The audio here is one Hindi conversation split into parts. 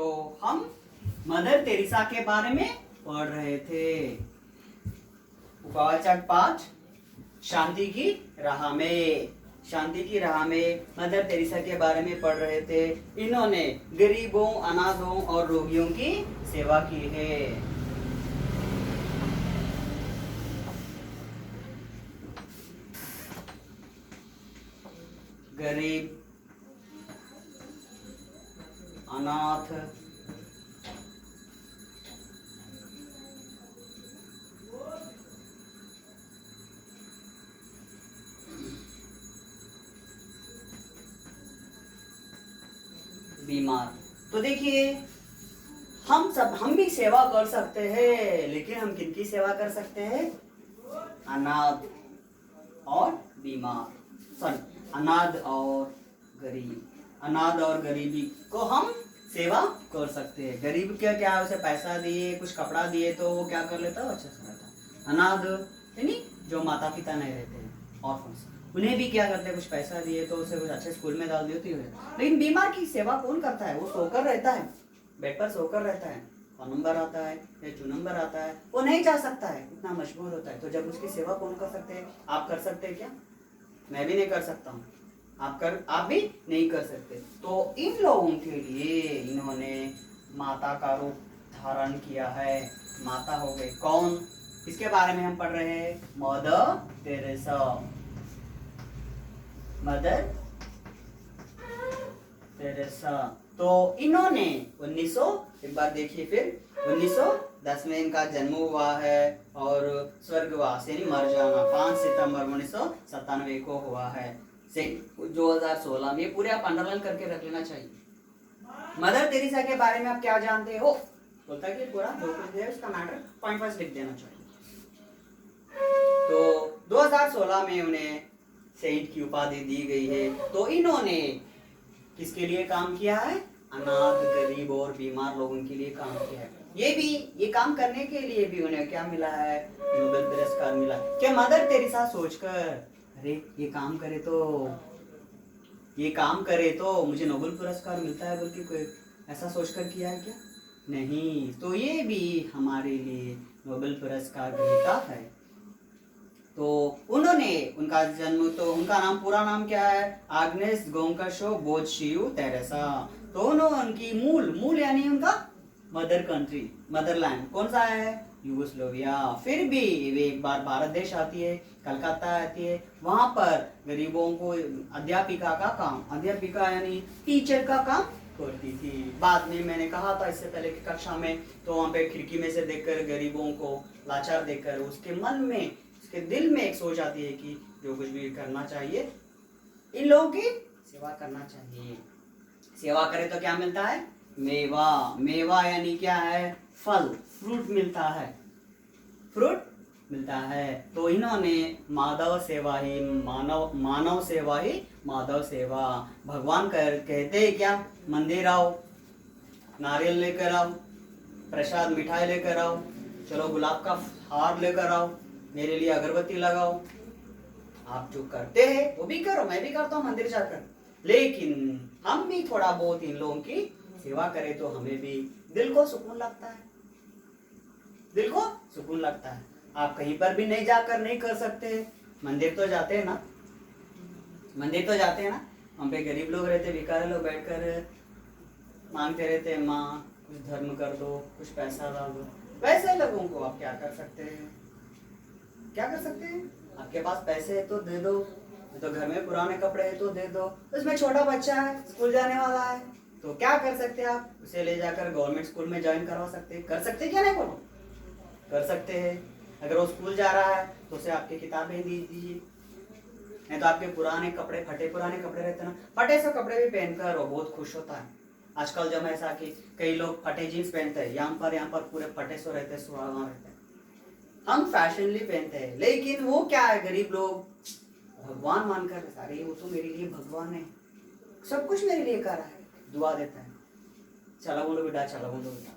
तो हम मदर तेरेसा के बारे में पढ़ रहे थे। उपवाचक पाठ शांति की राह में, शांति की राह में मदर तेरेसा के बारे में पढ़ रहे थे। इन्होंने गरीबों, अनाथों और रोगियों की सेवा की है। गरीब, अनाथ, बीमार। तो देखिए हम भी सेवा कर सकते हैं, लेकिन हम किनकी सेवा कर सकते हैं? अनाथ और बीमार, सॉरी अनाथ और गरीब। अनाथ और गरीबी को हम सेवा कर सकते हैं। गरीब क्या क्या है, उसे पैसा दिए, कुछ कपड़ा दिए तो वो क्या कर लेता है, अच्छे से रहता है। अनाथ यानी जो माता पिता नहीं रहते हैं, ऑर्फन्स, उन्हें भी क्या करते हैं, कुछ पैसा दिए तो उसे कुछ अच्छे स्कूल में डाल दिए तो। लेकिन बीमार की सेवा कौन करता है? वो सोकर रहता है, बेड पर सोकर रहता है, नंबर आता है या 2 नंबर आता है, वो नहीं जा सकता है, इतना मजबूर होता है। तो जब उसकी सेवा कौन कर सकते हैं? आप कर सकते हैं क्या? मैं भी नहीं कर सकता हूँ, आप भी नहीं कर सकते। तो इन लोगों के लिए इन्होंने माता का रूप धारण किया है। माता हो गई कौन? इसके बारे में हम पढ़ रहे हैं, मदर तेरेसा। Mother Teresa. तो इन्होंने 1900, एक बार देखिए, फिर 1910 में इनका जन्म हुआ है और स्वर्गवास यानी मर जाना 5 सितंबर 1997 को हुआ है। 2016 में। पूरे आप अंडरलाइन करके रख लेना चाहिए। मदर तेरेसा के बारे में आप क्या जानते हो? बोलता है कि पूरा जो कुछ है उसका मैटर पॉइंट वाइज लिख देना चाहिए। तो 2016 में उन्हें सेंट की उपाधि दी गई है। तो इन्होंने किसके लिए काम किया है? अनाथ, गरीब और बीमार लोगों के लिए काम किया है। ये काम करने के लिए भी उन्हें क्या मिला है? नोबेल पुरस्कार मिला। क्या मदर तेरेसा सोचकर अरे ये काम करे तो मुझे नोबेल पुरस्कार मिलता है बोल के कोई ऐसा सोचकर किया है क्या? नहीं। तो ये भी हमारे लिए नोबेल पुरस्कार ग्रहीता है। तो उन्होंने उनका जन्म, तो उनका नाम, पूरा नाम क्या है? Agnes Gonxha Bojaxhiu Teresa. तो उनकी मूल यानी उनका मदर कंट्री, मदरलैंड कौन सा है? यूगोस्लोविया। फिर भी वे एक बार भारत देश आती है, कलकत्ता आती है। वहां पर गरीबों को अध्यापिका यानी टीचर का काम करती थी। बाद में मैंने कहा था इससे पहले की कक्षा में, तो वहां पे खिड़की में से देखकर गरीबों को लाचार देखकर उसके मन में, उसके दिल में एक सोच आती है कि जो कुछ भी करना चाहिए, इन लोगों की सेवा करना चाहिए। सेवा करे तो क्या मिलता है? मेवा यानी क्या है? फल, फ्रूट मिलता है, फ्रूट मिलता है। तो इन्होंने माधव सेवा ही मानव सेवा ही माधव सेवा। भगवान कहते हैं क्या? मंदिर आओ, नारियल लेकर आओ, प्रसाद मिठाई लेकर आओ, चलो गुलाब का हार लेकर आओ, मेरे लिए अगरबत्ती लगाओ। आप जो करते हैं वो भी करो, मैं भी करता हूँ मंदिर जाकर। लेकिन हम भी थोड़ा बहुत इन लोगों की सेवा करें तो हमें भी दिल को सुकून लगता है, दिल को सुकून लगता है। आप कहीं पर भी नहीं जाकर नहीं कर सकते, मंदिर तो जाते हैं ना, मंदिर तो जाते हैं ना। हम पे गरीब लोग रहते, भिखारी लोग बैठकर मांगते रहते हैं, माँ कुछ धर्म कर दो, कुछ पैसा ला दो। वैसे लोगों को आप क्या कर सकते हैं? क्या कर सकते हैं? आपके पास पैसे है तो दे दो, तो घर में पुराने कपड़े है तो दे दो। उसमें छोटा बच्चा है, स्कूल जाने वाला है, तो क्या कर सकते हैं आप? उसे ले जाकर गवर्नमेंट स्कूल में ज्वाइन करवा सकते हैं। कर सकते हैं क्या? नहीं बोलो, कर सकते हैं। अगर वो स्कूल जा रहा है तो उसे आपकी किताबें दे दीजिए, नहीं तो आपके पुराने कपड़े, पुराने कपड़े रहते हैं ना, फटे से कपड़े भी पहनकर वो बहुत खुश होता है। आजकल जब ऐसा कि कई लोग फटे जीन्स पहनते हैं, यहाँ पर पूरे फटे सो रहते हैं, सुहाना रहते हैं। हम फैशनली पहनते हैं, लेकिन वो क्या है, गरीब लोग भगवान मानकर, सारे वो तो मेरे लिए भगवान है, सब कुछ मेरे लिए कर रहा है, दुआ देता है। चला बोलो बेटा, चला बोलो बेटा।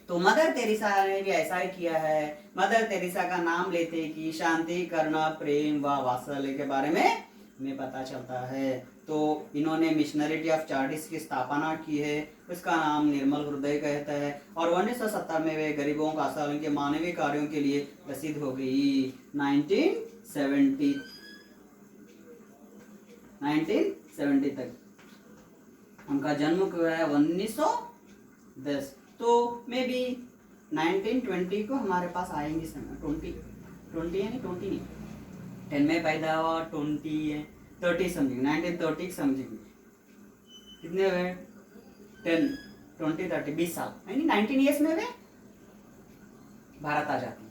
तो मदर तेरेसा ने भी ऐसा ही किया है। मदर तेरेसा का नाम लेते कि शांति, करुणा, प्रेम व वात्सल्य के बारे में में पता चलता है। तो इन्होंने मिशनरिटी ऑफ चार्टिस की स्थापना की है, उसका नाम निर्मल हृदय कहता है, और 1970 में वे गरीबों का आशा उनके मानवीय कार्यों के लिए प्रसिद्ध हो गई। 1970 तक उनका जन्म हुआ है 1910। तो मे बी 1920 को हमारे पास आएंगे समय 20 है नहीं 20 नहीं 10 में पैदा हुआ 30 समझिए 1930 समझिए कितने हुए 10 20 30 20 साल यानी 19 ईयर्स में वे भारत आ जाती।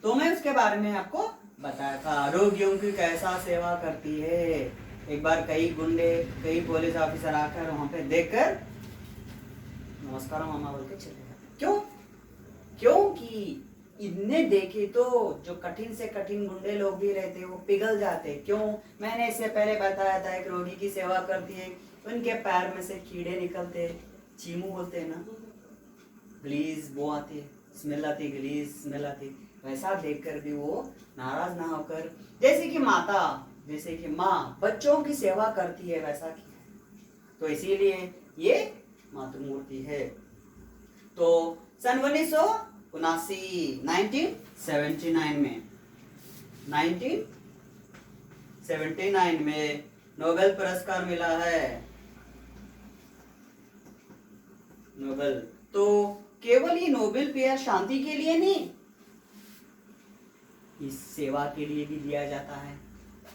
तो मैं उसके बारे में आपको बताया था रोगियों की कैसा सेवा करती है। एक बार कई गुंडे कई पुलिस ऑफिसर आकर वहां पे देखकर नमस्कार मामा बोल के चले गए। क्यों? क्योंकि इतने देखे तो जो कठिन से कठिन गुंडे लोग भी रहते वो पिघल जाते। क्यों? मैंने इससे पहले बताया था एक रोगी की सेवा करती है, उनके पैर में से कीड़े निकलते, चीमू बोलते हैं ना, ग्लीज वो आती है, स्मेल आती, ग्लीज स्मेल आती। वैसा देखकर भी वो नाराज ना होकर जैसे कि माँ बच्चों की सेवा करती है वैसा की। तो इसीलिए ये मातृमूर्ति है। तो सन 1979 में नोबेल पुरस्कार मिला है। नोबेल तो केवल ये नोबेल पेयर शांति के लिए नहीं, इस सेवा के लिए भी दिया जाता है।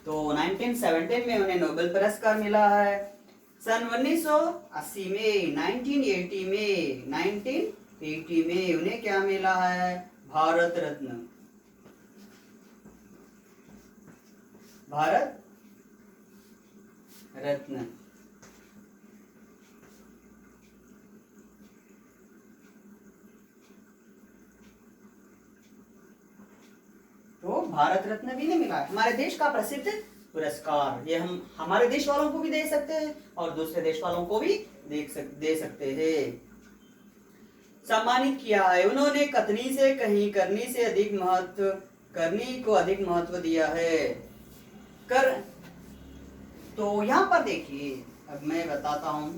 तो 1917 में उन्हें नोबेल पुरस्कार मिला है। सन 1980 में 1980 में उन्हें क्या मिला है? भारत रत्न। भारत रत्न। तो भारत रत्न भी नहीं मिला, हमारे देश का प्रसिद्ध पुरस्कार। ये हम हमारे देश वालों को भी दे सकते हैं और दूसरे देश वालों को भी दे सकते हैं। सम्मानित किया है उन्होंने कथनी से कहीं करनी से अधिक महत्व, करनी को अधिक महत्व दिया है। कर तो यहाँ पर देखिए, अब मैं बताता हूं।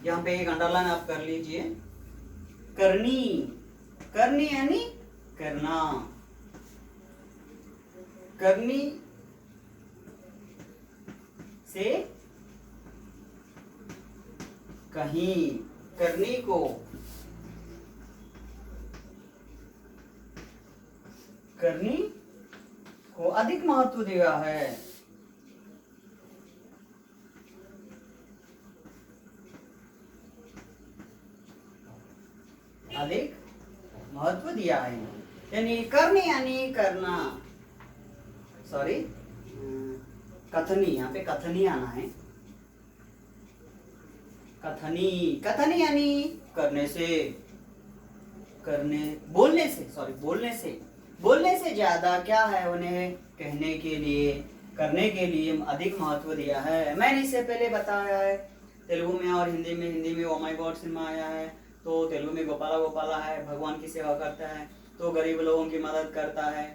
यहाँ पे एक अंडरलाइन आप कर लीजिए। करनी, करनी यानी करना, करनी से कहीं, करनी को अधिक महत्व दिया है। अधिक महत्व दिया है, यानी करनी यानी करना, सॉरी कथनी, यहाँ पे कथनी आना है। कथनी यानी करने से, बोलने से ज्यादा क्या है, उन्हें कहने के लिए, करने के लिए अधिक महत्व दिया है। मैंने इससे पहले बताया है तेलुगु में और हिंदी में ओ माय गॉड सिनेमा आया है। तो तेलुगु में गोपाला गोपाला है, भगवान की सेवा करता है, तो गरीब लोगों की मदद करता है।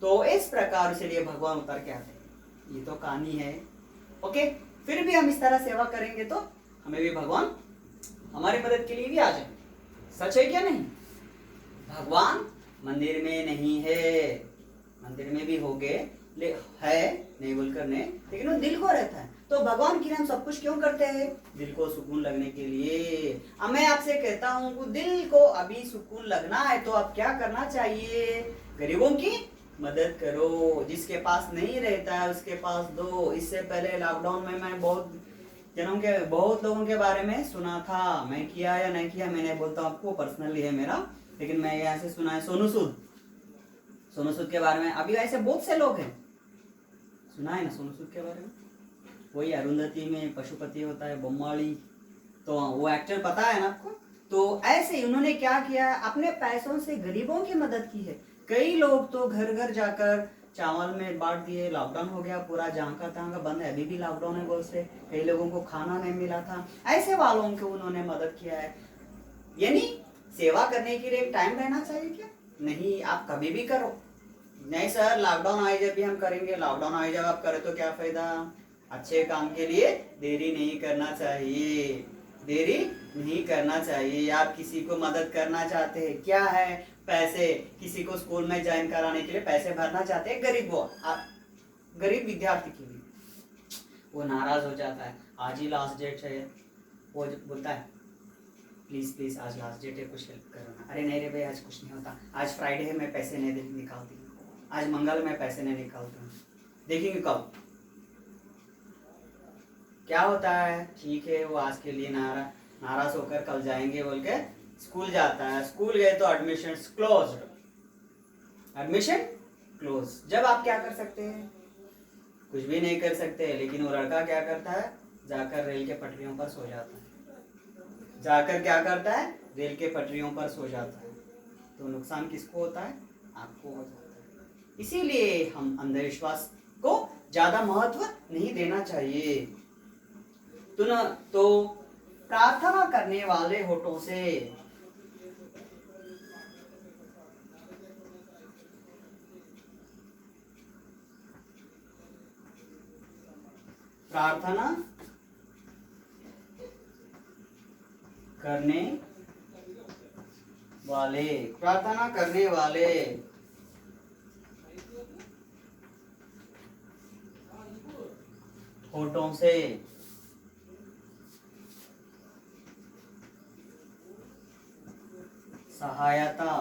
तो इस प्रकार से लिए भगवान उतर के आते हैं। ये तो कहानी है, ओके। फिर भी हम इस तरह सेवा करेंगे तो हमें भी भगवान हमारी मदद के लिए भी आ जाए। सच है क्या नहीं? भगवान मंदिर में नहीं है, मंदिर में भी हो गए है नहीं बोलकर नहीं, लेकिन वो दिल को रहता है। तो भगवान के लिए हम सब कुछ क्यों करते हैं? दिल को सुकून लगने के लिए। अब मैं आपसे कहता हूँ कि दिल को अभी सुकून लगना है तो अब क्या करना चाहिए? गरीबों की मदद करो, जिसके पास नहीं रहता है उसके पास दो। इससे पहले लॉकडाउन में मैं बहुत लोगों के बारे में सुना था। मैं किया या नहीं किया मैं नहीं बोलता, आपको पर्सनली है मेरा, लेकिन मैं यहाँ से सुना है सोनू सूद के बारे में। अभी ऐसे बहुत से लोग हैं, सुना है ना सोनू सूद के बारे में? वही अरुंधति में पशुपति होता है, बम्बाली, तो वो एक्टर पता है ना आपको? तो ऐसे ही उन्होंने क्या किया, अपने पैसों से गरीबों की मदद की है। कई लोग तो घर घर जाकर चावल में बांट दिए। लॉकडाउन हो गया, पूरा जहाँ तहाँ बंद है, अभी भी लॉकडाउन है बहुत से, कई लोगों को खाना नहीं मिला था, ऐसे वालों को उन्होंने मदद किया है। यानी सेवा करने के लिए एक टाइम रहना चाहिए क्या? नहीं, आप कभी भी करो। नहीं सर, लॉकडाउन आए जब भी हम करेंगे। लॉकडाउन आए जब आप करें तो क्या फायदा। अच्छे काम के लिए देरी नहीं करना चाहिए, देरी नहीं करना चाहिए। आप किसी को मदद करना चाहते हैं, क्या है, पैसे, किसी को स्कूल में ज्वाइन कराने के लिए पैसे भरना चाहते हैं, गरीब विद्यार्थी के लिए, वो नाराज हो जाता है, आज ही लास्ट डेट है, वो बोलता है प्लीज प्लीज आज लास्ट डेट है, कुछ हेल्प करो ना। अरे नहीं रे भाई, आज कुछ नहीं होता, आज फ्राइडे है, मैं पैसे नहीं निकालती हूँ, आज मंगल में पैसे नहीं निकालती हूँ, देखेंगे कब क्या होता है। ठीक है, वो आज के लिए नाराज होकर कल जाएंगे बोल के स्कूल जाता है। स्कूल गए तो एडमिशन क्लोज्ड, एडमिशन क्लोज। जब आप क्या कर सकते हैं, कुछ भी नहीं कर सकते। लेकिन वो लड़का क्या करता है, जाकर रेल के पटरियों पर सो जाता है, जाकर क्या करता है, रेल के पटरियों पर सो जाता है। तो नुकसान किसको होता है, आपको हो जाता है। इसीलिए हम अंधविश्वास को ज्यादा महत्व नहीं देना चाहिए। तो प्रार्थना करने वाले होठों से, प्रार्थना करने वाले, प्रार्थना करने वाले होठों से सहायता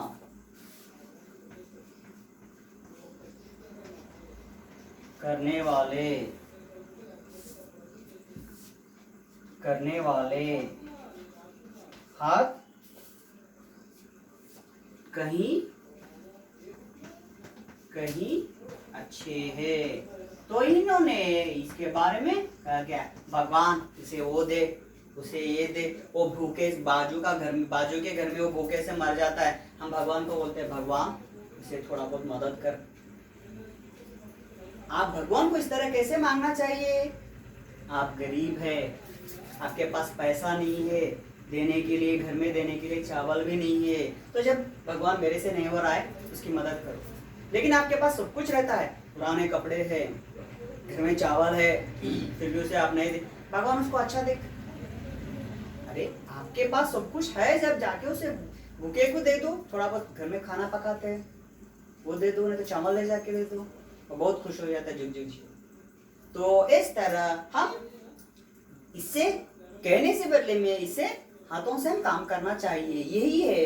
करने वाले हाथ कहीं अच्छे हैं। तो इन्होंने इसके बारे में कहा क्या, भगवान इसे वो दे, उसे ये दे। वो भूखे बाजू के घर में वो भूखे से मर जाता है, हम भगवान को बोलते हैं भगवान इसे थोड़ा बहुत मदद कर। आप भगवान को इस तरह कैसे मांगना चाहिए, आप गरीब है, आपके पास पैसा नहीं है देने के लिए, घर में देने के लिए चावल भी नहीं है, तो जब भगवान मेरे से नहीं हो रहा है उसकी मदद करो। लेकिन आपके पास सब कुछ रहता है, पुराने कपड़े हैं, घर में चावल है, फिर भी उसे आप नहीं दे, भगवान उसको अच्छा देख। अरे आपके पास सब कुछ है, जब जाके उसे भूखे को दे दो, थोड़ा बहुत घर में खाना पकाते हैं वो दे दो, नहीं तो चावल ले जाके दे दो, वो बहुत खुश हो जाता है, जुग जुग जी। तो इस तरह हम इससे कहने से बदले में इसे हाथों से हम काम करना चाहिए। यही है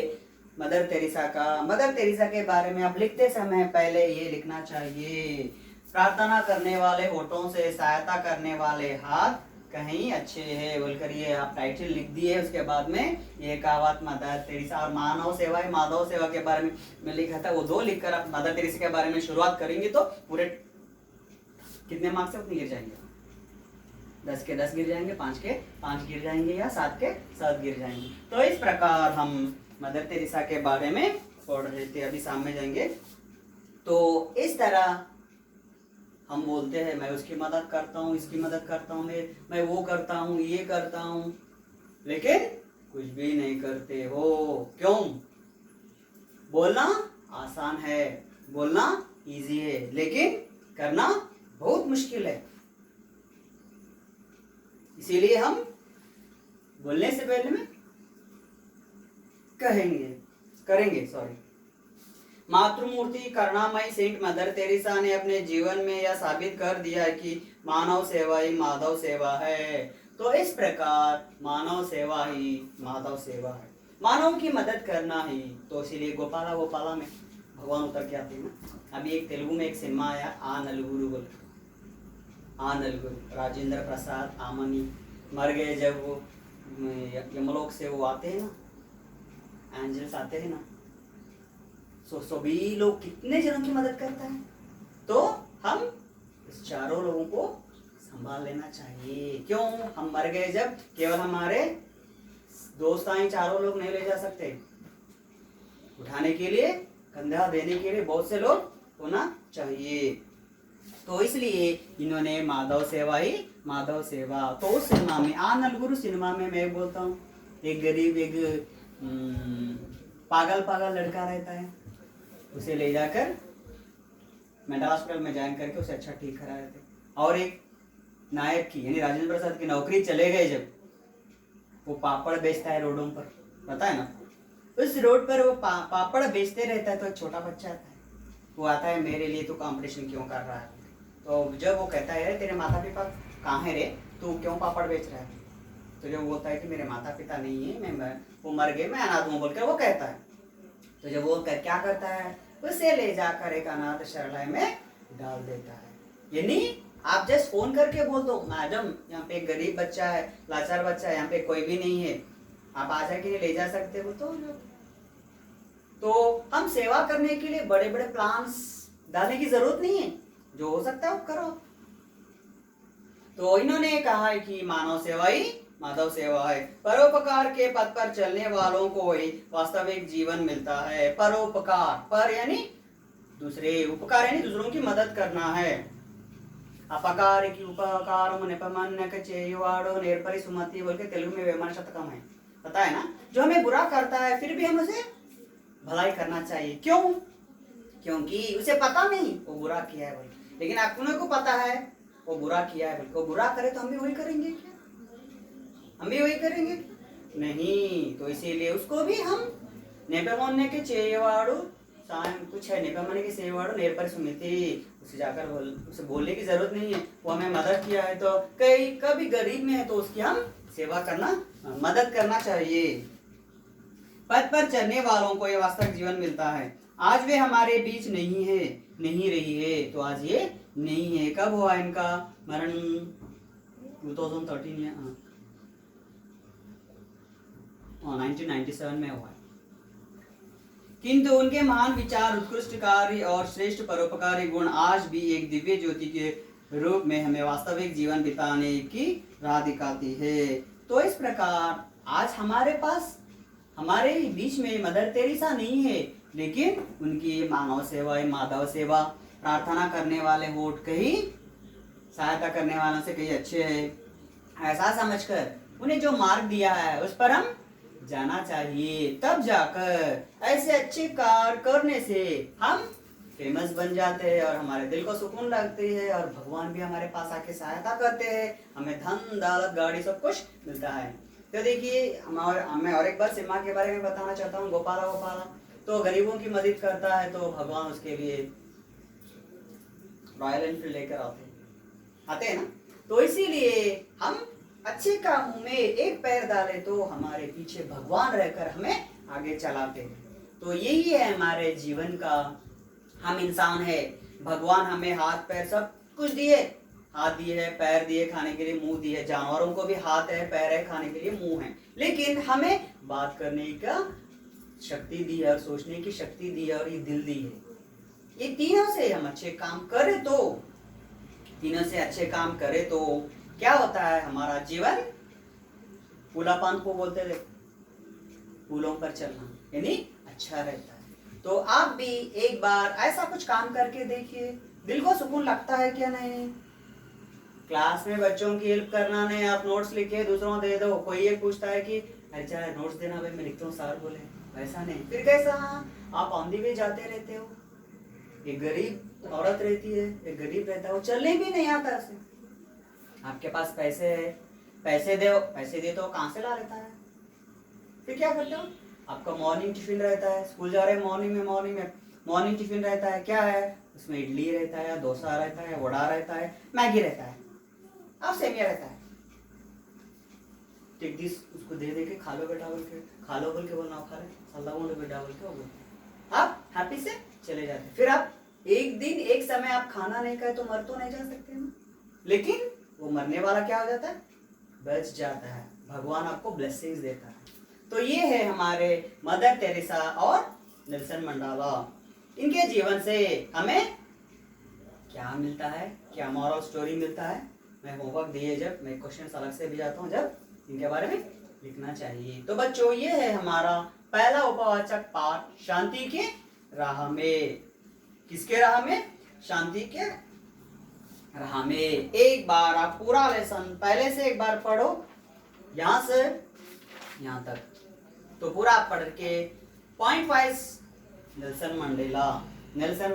मदर तेरेसा का। मदर तेरेसा के बारे में आप लिखते समय पहले ये लिखना चाहिए, प्रार्थना करने वाले होठों से सहायता करने वाले हाथ कहीं अच्छे हैं बोलकर ये आप टाइटल लिख दिए। उसके बाद में ये कहावत मदर तेरेसा और मानव सेवा है, माधव सेवा के बारे में लिखा था, वो दो लिखकर आप मदर तेरेसा के बारे में शुरुआत करेंगे तो पूरे कितने मार्क्स से उतने गिर जाएंगे, 10 के 10 गिर जाएंगे, 5 के 5 गिर जाएंगे, या 7 के 7 गिर जाएंगे। तो इस प्रकार हम मदर तेरेसा के बारे में पढ़ रहे थे, अभी सामने जाएंगे। तो इस तरह हम बोलते हैं मैं उसकी मदद करता हूँ, इसकी मदद करता हूँ, मैं वो करता हूँ, ये करता हूँ, लेकिन कुछ भी नहीं करते हो। क्यों? बोलना आसान है, बोलना इजी है, लेकिन करना बहुत मुश्किल है। इसीलिए हम बोलने से पहले में करेंगे। मातृमूर्ति करुणामयी सेंट मदर तेरेसा ने अपने जीवन में यह साबित कर दिया कि मानव सेवा ही माधव सेवा है। तो इस प्रकार मानव सेवा ही माधव सेवा है, मानव की मदद करना ही। तो इसीलिए गोपाला में भगवान उतर के आते हैं ना। अभी एक तेलुगु में एक सिनेमा आया, आ नलुगुरु बोल, आ नलुगुरु, राजेंद्र प्रसाद आमनी मर गए जब वो यमलोक से वो आते हैं ना, एंजल्स आते हैं ना, सभी लोग कितने जनों की मदद करता है। तो हम इस चारों लोगों को संभाल लेना चाहिए। क्यों? हम मर गए जब केवल हमारे दोस्त आए, चारों लोग नहीं ले जा सकते, उठाने के लिए, कंधा देने के लिए बहुत से लोग होना चाहिए। तो इसलिए इन्होंने माधव सेवा ही माधव सेवा। तो उस सिनेमा में, आ नलगुरु सिनेमा में मैं बोलता हूँ, एक गरीब, एक पागल लड़का रहता है, उसे ले जाकर मेंटल हॉस्पिटल में ज्वाइन करके उसे अच्छा ठीक करा रहे थे। और एक नायक की यानी राजेंद्र प्रसाद की नौकरी चले गए जब, वो पापड़ बेचता है रोडों पर, पता है ना, उस रोड पर वो पापड़ बेचते रहता है। तो एक छोटा बच्चा आता है, वो आता है, मेरे लिए तू कंपटीशन क्यों कर रहा है? तो जब वो कहता है तेरे माता पिता कहाँ है रे, तू क्यों पापड़ बेच रहा है? तो जब वो बोलता है कि मेरे माता पिता नहीं है, वो मर गए, मैं अनाथ हूँ बोलकर वो कहता है। तो जब वो क्या करता है, उसे ले जाकर एक अनाथ शरणालय में डाल देता है। यानी आप जस्ट फोन करके बोल दो, मैडम यहाँ पे एक गरीब बच्चा है, लाचार बच्चा है, यहाँ पे कोई भी नहीं है, आप आ जाके ले जा सकते हो। तो हम सेवा करने के लिए बड़े बड़े प्लान्स डालने की जरूरत नहीं है, जो हो सकता है वो करो। तो इन्होंने कहा है कि मानव सेवा ही माधव सेवा है, परोपकार के पथ पर चलने वालों को ही वास्तविक जीवन मिलता है। परोपकार, पर यानी दूसरे, उपकार यानी दूसरों की मदद करना है। अपकार की उपकार निपमन्य चेयुवाड़ो नेरपरि सुमति बोल के तेलुगु में वेमन शतकम है, पता है ना। जो हमें बुरा करता है फिर भी हम उसे भलाई करना चाहिए। क्यों? क्योंकि उसे पता नहीं वो बुरा किया है बोल, लेकिन अपने को पता है वो बुरा किया है बोल, वो बुरा करे तो हम भी वही करेंगे क्या? हम भी वही करेंगे नहीं। तो इसीलिए उसको भी हम नेपमन्य के चेयवाड़ू कुछ है, नेपमन्य के सेवाड़ू नेरपरि सुमिति, उसे जाकर उसे बोलने की जरूरत नहीं है, वो हमें मदद किया है तो कभी गरीब में है तो उसकी हम सेवा करना, मदद करना चाहिए। पथ पर चलने वालों को ये वास्तविक जीवन मिलता है। आज वे हमारे बीच नहीं है, नहीं रही है, तो आज ये नहीं है। कब हुआ इनका मरण? 2013 या 1997 में हुआ। किंतु उनके महान विचार, उत्कृष्ट कार्य और श्रेष्ठ परोपकारी गुण आज भी एक दिव्य ज्योति के रूप में हमें वास्तविक जीवन बिताने की राह दिखाती है। तो इस प्रकार आज हमारे पास, हमारे बीच में मदर तेरेसा नहीं है, लेकिन उनकी मानव सेवा, माधव सेवा, प्रार्थना करने वाले होठ कहीं सहायता करने वालों से कहीं अच्छे है, ऐसा समझकर उन्हें जो मार्ग दिया है उस पर हम जाना चाहिए। तब जाकर ऐसे अच्छे कार्य करने से हम फेमस बन जाते हैं और हमारे दिल को सुकून लगती है, और भगवान भी हमारे पास आके सहायता करते हैं, हमें धन दौलत गाड़ी सब कुछ मिलता है। तो देखिए मैं और एक बार सिम्हा के बारे में बताना चाहता हूँ। गोपाला तो गरीबों की मदद करता है, तो भगवान उसके लिए रॉयल एनफील्ड लेकर आते हैं ना। तो इसीलिए हम अच्छे कामों में एक पैर डाले तो हमारे पीछे भगवान रहकर हमें आगे चलाते हैं। तो यही है हमारे जीवन का, हम इंसान है, भगवान हमें हाथ पैर सब कुछ दिए, हाथ दिए है, पैर दिए खाने के लिए, मुंह दिए, जानवरों को भी हाथ है, पैर है, खाने के लिए मुंह है, लेकिन हमें बात करने का शक्ति दी है और सोचने की शक्ति दी है और ये दिल दी है। ये तीनों से हम अच्छे काम करें तो, तीनों से अच्छे काम करें तो क्या होता है, हमारा जीवन फूलापान को बोलते थे, फूलों पर चलना, यानी अच्छा रहता है। तो आप भी एक बार ऐसा कुछ काम करके देखिए, दिल को सुकून लगता है क्या नहीं? क्लास में बच्चों की हेल्प करना नहीं, आप नोट्स लिखे दूसरों दे दो, कोई ये पूछता है कि अच्छा नोट्स देना, भाई मैं लिखता हूँ सर बोले, वैसा नहीं। फिर कैसा? आप ऑन दी वे जाते रहते हो, एक गरीब औरत रहती है, एक गरीब रहता है, वो चलने भी नहीं आता उसे, आपके पास पैसे है, पैसे दे तो कहाँ से ला लेता है? फिर क्या करते हो? आपका मॉर्निंग टिफिन रहता है, स्कूल जा रहे हैं मॉर्निंग टिफिन रहता है, क्या है उसमें? इडली रहता है, डोसा रहता है, वड़ा रहता है, मैगी रहता है और सेमिया रहता है। टेक दिस, उसको दे के खा लो बेटा बोल के बोलना, खा ले सल्ला बोलो बेटा बोल के, आप हैप्पी से चले जाते। फिर आप एक दिन एक समय आप खाना नहीं खाए तो मर तो नहीं जा सकते ना, लेकिन वो मरने वाला क्या हो जाता है? बच जाता है, भगवान आपको ब्लेसिंग्स देता है। तो ये है हमारे मदर टेरेसा और नेल्सन मंडाला। इनके जीवन से हमें क्या मिलता है, क्या मॉरल स्टोरी मिलता है? मैं होमवर्क दिए जब मैं क्वेश्चन अलग से भी जाता हूँ, जब इनके बारे में लिखना चाहिए। तो बच्चों ये है हमारा पहला उपवाचक पाठ, शांति के राह में। किसके राह में? शांति के राह में। एक बार आप पूरा लेसन पहले से एक बार पढ़ो, यहाँ से यहाँ तक, तो पूरा पढ़ के point wise Nelson Mandela. Nelson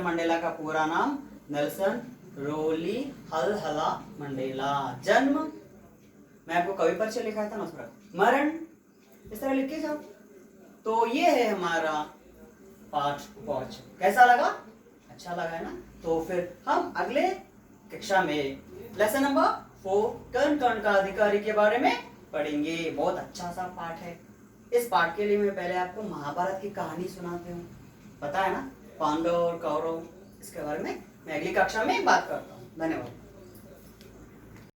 Mandela का पूरा नाम नेल्सन रोली हलहला मंडेला। जन्म, मैं आपको कवि परिचय लिखा था ना उस पर। मरण इस तरह लिख के जाओ। तो ये है हमारा पाठ पहुंच। कैसा लगा? अच्छा लगा है ना? तो फिर हम अगले कक्षा में लेसन नंबर 4 कर्ण कर्ण का अधिकारी के बारे में पढ़ेंगे। बहुत अच्छा सा पाठ है। इस पाठ के लिए मैं पहले आपको महाभारत की कहानी सुनाते हूँ। पता है ना, पांडव और कौरव, इसके बारे में मैं अगली कक्षा में बात करता हूँ। धन्यवाद।